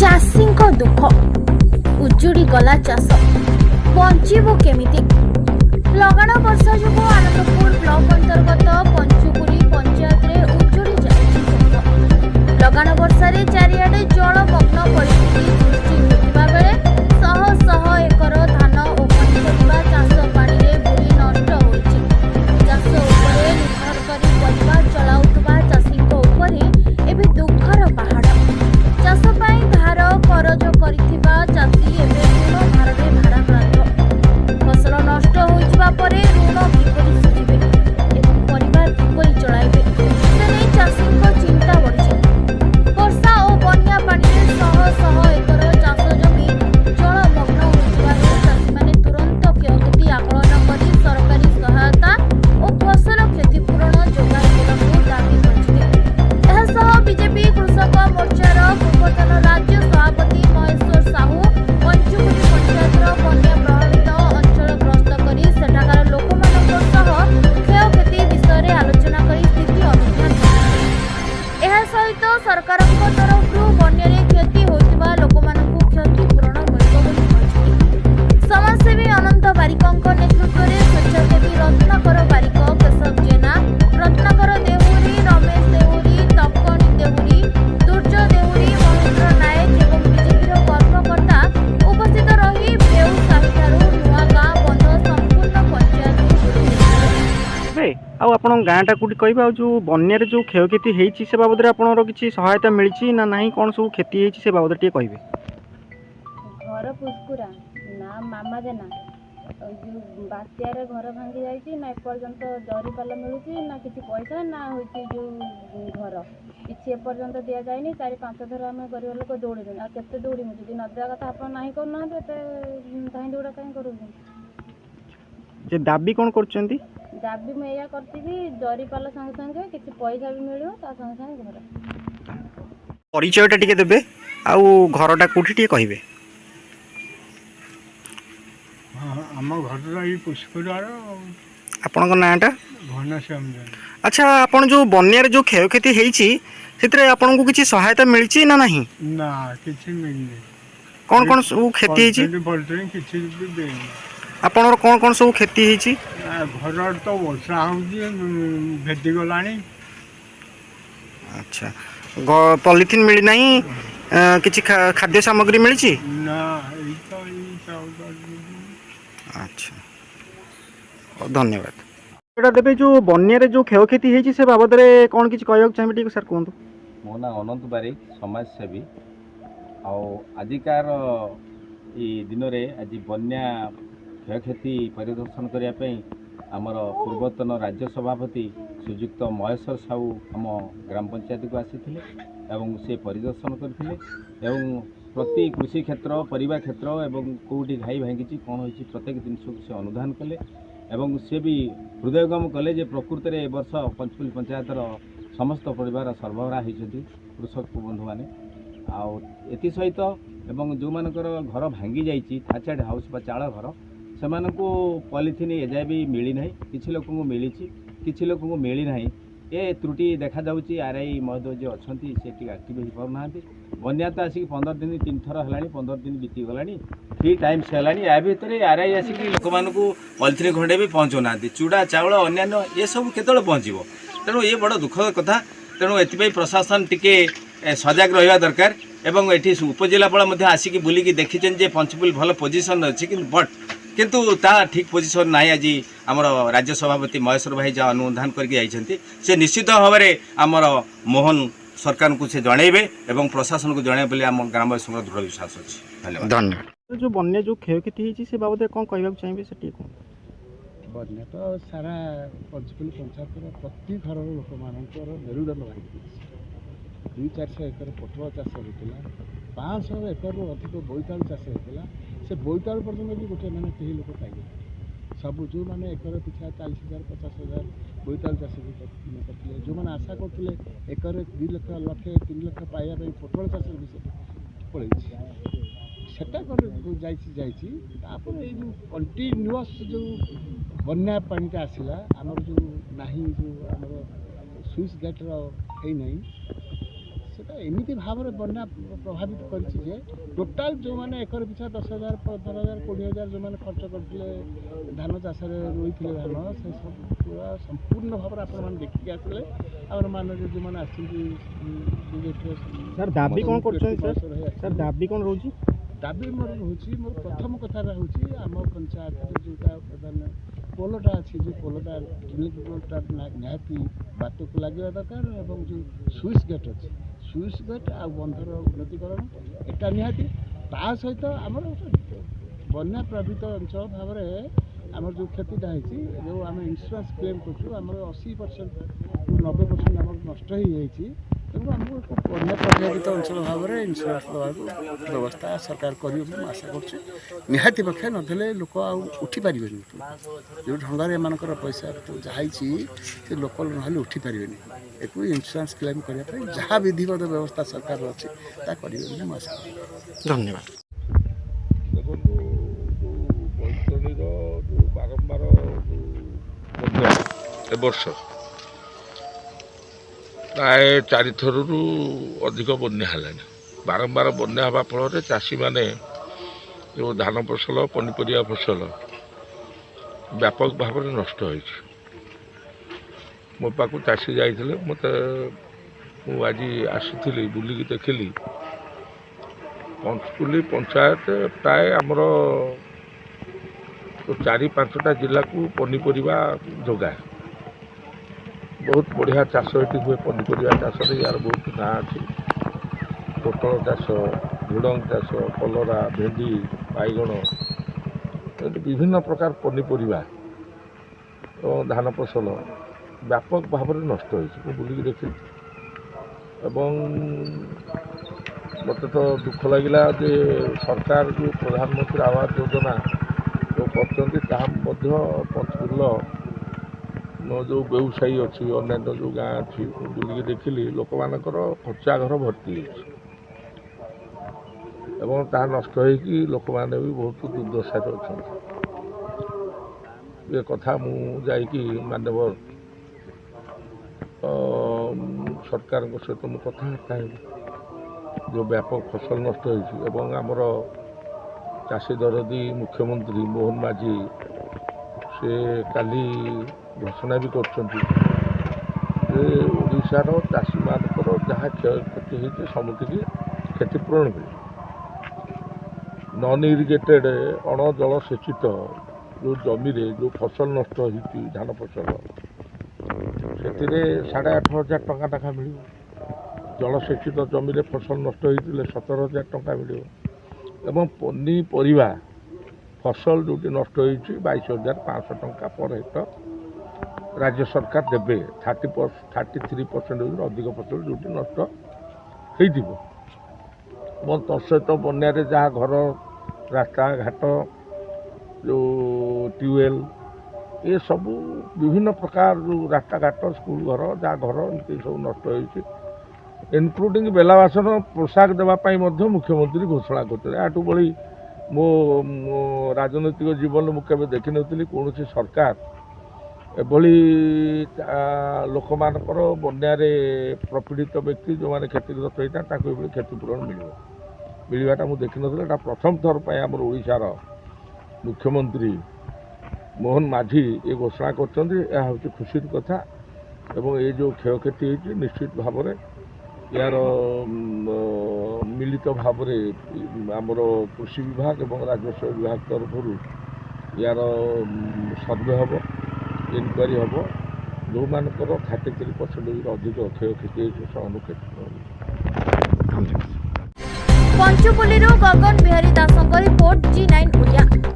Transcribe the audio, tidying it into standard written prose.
चाषी दुख उजुड़ी गला चाष बंचीबो केमिति। लगाण वर्षा जो आनंदपुर ब्लॉक अंतर्गत पंचुकुरी पंचायत रे उजुड़ी जाइछि। लगाण वर्षा रे चारिआडे जलमग्न परिस्थिति सृष्टि होइतिबा बेले शह शह एकर धान ओ पनिपरिबा चाष पानी रे बुड़ी नष्ट होइछि। चाष उपरे निर्भर करी परिवार चलाउतबा चाषीक उपरे एबे दुखर पहाड़। चाष पाई धार करज करिथिबा चाषी एबे ऋण भाररे भाराक्रांत। फसल नष्ट होइजिबा परे ऋण किपरि सुझिबे एवं परिवार किपरि चलाइबे से नै चाषीक चिंता बढ़िछि। वर्षा ओ बन्या पानी शह शह एकर चाष जमी जलमग्न होइजिबा बेले चाषीमाने तुरंत क्षयक्षति आकलन करी सरकारी सहायता ओ फसल क्षतिपूरण जोगाई देबाकू दाबी करथिले। एहासह बीजेपी कृषक मोर्चार पूर्वतन राज्य सभापति महेश्वर साहू पंचुकुरी पंचायतर बन्या प्रभावित अंचल ग्रस्त करी सेठाकार लोकमानक सह क्षयक्षति विषय आलोचना करी स्थिति अनुध्यान करथिले। एहा सहित सरकारक तरफरु बन्यारे क्षति होइतिबा लोकमानकु क्षतिपूरण मिलिबो बोली कहथिले। समाजसेवी अनंत बारिकଙ୍କ नेतृत्वरे स्वेच्छासेवी रत्नाकर बारिक, केशव जेना, रत्नाकर देहुरी, रमेश देहुरी, तपकणी देहुरी, दुर्जय देहुरी, महेंद्र नायक एवं बीजेपीर कर्मकर्ता उपस्थित रही बेउसाहीठारू नुआ गाँ बंध संपूर्ण पंचायत आपण गाँटा कौटी कह जो बन्यारे जो क्षयक्षति होती से बाबद आपंकर किसी सहायता मिली ना ना कौन सब क्षति होती से बाबद टे कहे। घर पुष्कुरा ना मामा जेना जो बात्यार घर भांगी जाइए ना एपर्यंत जरीपाल मिलूँ ना किसी पैसा ना होती जो घर किसी एपर्यंत दि जाए 4-5 थर आम गरीब लोक दौड़े आते दौड़ू जी नदिया कथा आप ना करना धाई दौड़ा कहीं कर दाबी कौन कर दाबी मुझे करती जरीपाल संगे संगे किसी पैसा भी मिले संगे संगे घर परिचयटा टिके देबे आउ घरटा कोठी टिके कहिबे। आम घर पुष्कुरार आपन नाटा घनश्याम जैन। अच्छा आपन जो बन्यारे जो क्षयक्षति होती से आपन को किसी सहायता मिली ना नहीं ना किसी मिलनी कौन कौन सब क्षति किसी भी देनी आपन कौन कौन सब क्षति होती घर तो वर्षा हो भेदी गला। अच्छा पॉलिथिन मिली नहीं किसी खाद्य सामग्री मिली ना अच्छा धन्यवाद। देवे जो बन्यारे जो क्षयक्षति होती से बाबद कौन किसी कहना चाहिए सर कहतु। मो ना अनंत बारिक समाजसेवी आजिकार दिन में आज बन्या क्षयक्षति परिदर्शन करने आमर पूर्वतन राज्य सभापति श्रीजुक्त महेश्वर साहू आम ग्राम पंचायत को आसी से परिदर्शन करते प्रति कृषि क्षेत्र परिवा क्षेत्र एवं कौटी घाई भांगी कौन हो प्रत्येक जिनस को से अनुधान कले एवं से भी हृदयगम कले जे प्रकृत में वर्ष पंचकुली पंचायतर समस्त परिवार सर्वहारा होती कृषक बंधु मैंने आती सहित एवं जो मानकर घर भांगी जाइए थाचाड हाउस बा चाल घर से पॉलिथिन एजाए भी मिली ना किसी लोक मिली किसी लोक मिली ना ये त्रुटि देखा जाऊँगी आरआई महोदय जो अच्छा से एक्टिव हो पाना बन्या तो आसिक 15 दिन 3 थर है 15 दिन बीती गला ठीक टाइम से है या भितर आरआई आसिक लोक मानक पॉलिथिन खंडे भी पहुँचुना चूड़ा चाउल अन्य ये सब केतल पहुँचो तेणु ये बड़ दुखद कथा तेणु ये प्रशासन टिके सजग रहा दरकार एवं ये उपजिलापाल आसिक बुलिकी देखीचे जे पंचकुल भल पोजिशन अच्छी बट किंतु ता ठीक पोजिशन ना आज आमर राज्य सभापति महेश्वर भाई जहाँ अनुधान करके से निश्चित भाव में आमर मोहन सरकार को से जनइबे एवं प्रशासन को जनइबे बोले आम ग्रामवासी दृढ़ विश्वास अच्छी। धन्यवाद। जो बन्या जो क्षयक्षति होती से बाबद कौन कहना चाहिए से बन्या तो सारा पंचकुली पंचायत प्रति घर लोक मानकर मेरुदंड भाई 200-400 एकर पटुआ चाष होता 500 एकर अधिक बोईतालु चाष होता से बोईतालु पर्यटन भी गोटे मैंने कई लोक पाइले सब जो मैंने एकर पिछा 40,000-50,000 बोईतालु चाष भी करते जो मैंने आशा करते एकर 2 लाख 3 लाख पाइबा पटुआ चाष पड़े सेटा जापर ये कंटिन्यूअस जो बन्या पानीटा आसला आमर जो ना जो आम स्विच गेट्र है ना ଏମିତି ଭାବରେ ବନ୍ୟା ପ୍ରଭାବିତ କରିଛି ଯେ ଟୋଟାଲ୍ ଯେଉଁମାନେ ଏକର ପିଛା 10,000 15,000 20,000 ଯେଉଁମାନେ ଖର୍ଚ୍ଚ କରିଥିଲେ ଧାନ ଚାଷରେ ରୋଇଥିଲେ ଧାନ ସେ ସବୁ ପୁରା ସମ୍ପୂର୍ଣ୍ଣ ଭାବରେ ଆପଣମାନେ ଦେଖିକି ଆସିଲେ ଆମର ମାନନୀୟ ଯେଉଁମାନେ ଆସିଛନ୍ତି ବିଜେପିର ସାର୍ ଦାବି କ'ଣ କରୁଛନ୍ତି ସାର୍ ଦାବି କ'ଣ ରହୁଛି? ଦାବି ମୋର ରହୁଛି ମୋର ପ୍ରଥମ କଥାଟା ହେଉଛି ଆମ ପଞ୍ଚାୟତରେ ଯେଉଁଟା ପ୍ରଧାନ ପୋଲଟା ଅଛି ଯେଉଁ ପୋଲଟା କିଲୋମିଟରଟା ନିହାତି ବାଟକୁ ଲାଗିବା ଦରକାର ଏବଂ ଯେଉଁ ସୁଇଚ୍ ଗେଟ୍ ଅଛି ସୁଇଚ୍ ଗେଟ୍ ଆଉ ବନ୍ଧର ଉନ୍ନତିକରଣ ଏଟା ନିହାତି ତା ସହିତ ଆମର ବନ୍ୟା ପ୍ରଭାବିତ ଅଞ୍ଚଳ ଭାବରେ ଆମର ଯେଉଁ କ୍ଷତିଟା ହେଇଛି ଯେଉଁ ଆମେ ଇନ୍ସୁରାନ୍ସ କ୍ଲେମ୍ କରୁଛୁ ଆମର 80%ରୁ 90% ଆମର ନଷ୍ଟ ହେଇଯାଇଛି ତେଣୁ ଆମକୁ ଏକ ବନ୍ୟା ପ୍ରଭାବିତ ଅଞ୍ଚଳ ଭାବରେ ଇନ୍ସୁରାନ୍ସ ଦେବାକୁ ବ୍ୟବସ୍ଥା ସରକାର କରିବେ ବୋଲି ମୁଁ ଆଶା କରୁଛି ନିହାତି ପକ୍ଷେ ନଦେଲେ ଲୋକ ଆଉ ଉଠିପାରିବେନି ଯେଉଁ ଢଙ୍ଗରେ ଏମାନଙ୍କର ପଇସା ଯାହା ହେଇଛି ସେ ଲୋକ ନହେଲେ ଉଠିପାରିବେନି ଏକୁ ଇନ୍ସୁରାନ୍ସ କ୍ଲେମ୍ କରିବା ପାଇଁ ଯାହା ବିଧିବଦ୍ଧ ବ୍ୟବସ୍ଥା ସରକାର ଅଛି ତାହା କରିବେ ବୋଲି ମୁଁ ଆଶା କରୁଛି। ଧନ୍ୟବାଦ। ଦେଖନ୍ତୁ ଯେଉଁ ବୈତରଣୀର ଯେଉଁ ବାରମ୍ବାର ବନ୍ୟା ଏ ବର୍ଷ ପ୍ରାୟ 4 ଥରରୁ ଅଧିକ ବନ୍ୟା ହେଲାଣି। ବାରମ୍ବାର ବନ୍ୟା ହେବା ଫଳରେ ଚାଷୀମାନେ ଯେଉଁ ଧାନ ଫସଲ ପନିପରିବା ଫସଲ ବ୍ୟାପକ ଭାବରେ ନଷ୍ଟ ହୋଇଛି। ମୋ ପାଖକୁ ଚାଷୀ ଯାଇଥିଲେ ମୁଁ ଆଜି ଆସିଥିଲି ବୁଲିକି ଦେଖିଲି ପଞ୍ଚକୁଲି ପଞ୍ଚାୟତ ପ୍ରାୟ ଆମର 4-5ଟା ଜିଲ୍ଲାକୁ ପନିପରିବା ଯୋଗାଏ। ବହୁତ ବଢ଼ିଆ ଚାଷ ଏଠି ହୁଏ ପନିପରିବା ଚାଷରେ ୟାର ବହୁତ ନାଁ ଅଛି। ପୋଟଳ ଚାଷ ଝୁଡ଼ଙ୍ଗ ଚାଷ କଲରା ଭେଣ୍ଡି ବାଇଗଣ ଏଠି ବିଭିନ୍ନ ପ୍ରକାର ପନିପରିବା ଏବଂ ଧାନ ଫସଲ ବ୍ୟାପକ ଭାବରେ ନଷ୍ଟ ହୋଇଛି ମୁଁ ବୁଲିକି ଦେଖିଲି। ଏବଂ ମୋତେ ତ ଦୁଃଖ ଲାଗିଲା ଯେ ସରକାର ଯେଉଁ ପ୍ରଧାନମନ୍ତ୍ରୀ ଆବାସ ଯୋଜନା ଯେଉଁ କରିଛନ୍ତି ତାହା ମଧ୍ୟ ପଞ୍ଚକୁଲ ଯେଉଁ ବ୍ୟବସାୟୀ ଅଛି ଅନ୍ୟାନ୍ୟ ଯେଉଁ ଗାଁ ଅଛି ମୁଁ ବୁଲିକି ଦେଖିଲି ଲୋକମାନଙ୍କର କଞ୍ଚା ଘର ଭର୍ତ୍ତି ହେଇଛି ଏବଂ ତାହା ନଷ୍ଟ ହେଇକି ଲୋକମାନେ ବି ବହୁତ ଦୁର୍ଦ୍ଦଶାରେ ଅଛନ୍ତି। ଏ କଥା ମୁଁ ଯାଇକି ମାନ୍ୟବର ସରକାରଙ୍କ ସହିତ ମୁଁ କଥାବାର୍ତ୍ତା ହେବି ଯେଉଁ ବ୍ୟାପକ ଫସଲ ନଷ୍ଟ ହୋଇଛି ଏବଂ ଆମର ଚାଷୀ ଦରଦୀ ମୁଖ୍ୟମନ୍ତ୍ରୀ ମୋହନ ମାଝୀ ସେ କାଲି ଘୋଷଣା ବି କରିଛନ୍ତି ଯେ ଓଡ଼ିଶାର ଚାଷୀମାନଙ୍କର ଯାହା କ୍ଷୟକ୍ଷତି ହେଇଛି ସବୁଠିକି କ୍ଷତିପୂରଣ ମିଳିବ। ନନ୍ ଇରିଗେଟେଡ଼ ଅଣଜଳସେଚିତ ଯେଉଁ ଜମିରେ ଯେଉଁ ଫସଲ ନଷ୍ଟ ହେଇଛି ଧାନ ଫସଲ ସେଥିରେ 8,500 ଟଙ୍କା ଲେଖା ମିଳିବ। ଜଳସେଚିତ ଜମିରେ ଫସଲ ନଷ୍ଟ ହେଇଥିଲେ 17,000 ଟଙ୍କା ମିଳିବ ଏବଂ ପନିପରିବା ଫସଲ ଯେଉଁଠି ନଷ୍ଟ ହେଇଛି 22,500 ଟଙ୍କା ପର ହେକ୍ଟର ରାଜ୍ୟ ସରକାର ଦେବେ। 33%ରୁ ଅଧିକ ଫସଲ ଯେଉଁଠି ନଷ୍ଟ ହେଇଥିବ ଏବଂ ତତ୍ସହିତ ବନ୍ୟାରେ ଯାହା ଘର ରାସ୍ତାଘାଟ ଯେଉଁ ଟ୍ୟୁବୱେଲ୍ ଏସବୁ ବିଭିନ୍ନ ପ୍ରକାର ଯେଉଁ ରାସ୍ତାଘାଟ ସ୍କୁଲ ଘର ଯାହା ଘର ଏମିତି ସବୁ ନଷ୍ଟ ହେଇଛି ଇନକ୍ଲୁଡ଼ିଂ ବେଲାବାସନ ପୋଷାକ ଦେବା ପାଇଁ ମଧ୍ୟ ମୁଖ୍ୟମନ୍ତ୍ରୀ ଘୋଷଣା କରିଥିଲେ। ଆଠୁ ବଳି ମୋ ରାଜନୈତିକ ଜୀବନରେ ମୁଁ କେବେ ଦେଖିନଥିଲି କୌଣସି ସରକାର ଏଭଳି ଲୋକମାନଙ୍କର ବନ୍ୟାରେ ପ୍ରପୀଡ଼ିତ ବ୍ୟକ୍ତି ଯେଉଁମାନେ କ୍ଷତିଗ୍ରସ୍ତ ହୋଇଥାନ୍ତି ତାଙ୍କୁ ଏଭଳି କ୍ଷତିପୂରଣ ମିଳିବାଟା ମୁଁ ଦେଖିନଥିଲି। ଏଇଟା ପ୍ରଥମ ଥର ପାଇଁ ଆମର ଓଡ଼ିଶାର ମୁଖ୍ୟମନ୍ତ୍ରୀ ମୋହନ ମାଝୀ ଏ ଘୋଷଣା କରିଛନ୍ତି। ଏହା ହେଉଛି ଖୁସିର କଥା ଏବଂ ଏ ଯେଉଁ କ୍ଷୟକ୍ଷତି ହେଇଛି ନିଶ୍ଚିତ ଭାବରେ ଏହାର ମିଳିତ ଭାବରେ ଆମର କୃଷି ବିଭାଗ ଏବଂ ରାଜସ୍ୱ ବିଭାଗ ତରଫରୁ ଏହାର ସର୍ଭେ ହେବ ଇନକ୍ୱାରି ହେବ। ଯେଉଁମାନଙ୍କର 33%ରୁ ଅଧିକ କ୍ଷୟକ୍ଷତି ହେଇଛି ସେମାନଙ୍କୁ କ୍ଷତି। ପଞ୍ଚୁପଲ୍ଲୀରୁ ଗଗନ ବିହାରୀ ଦାସଙ୍କ ରିପୋର୍ଟ G9 ଓଡ଼ିଆ।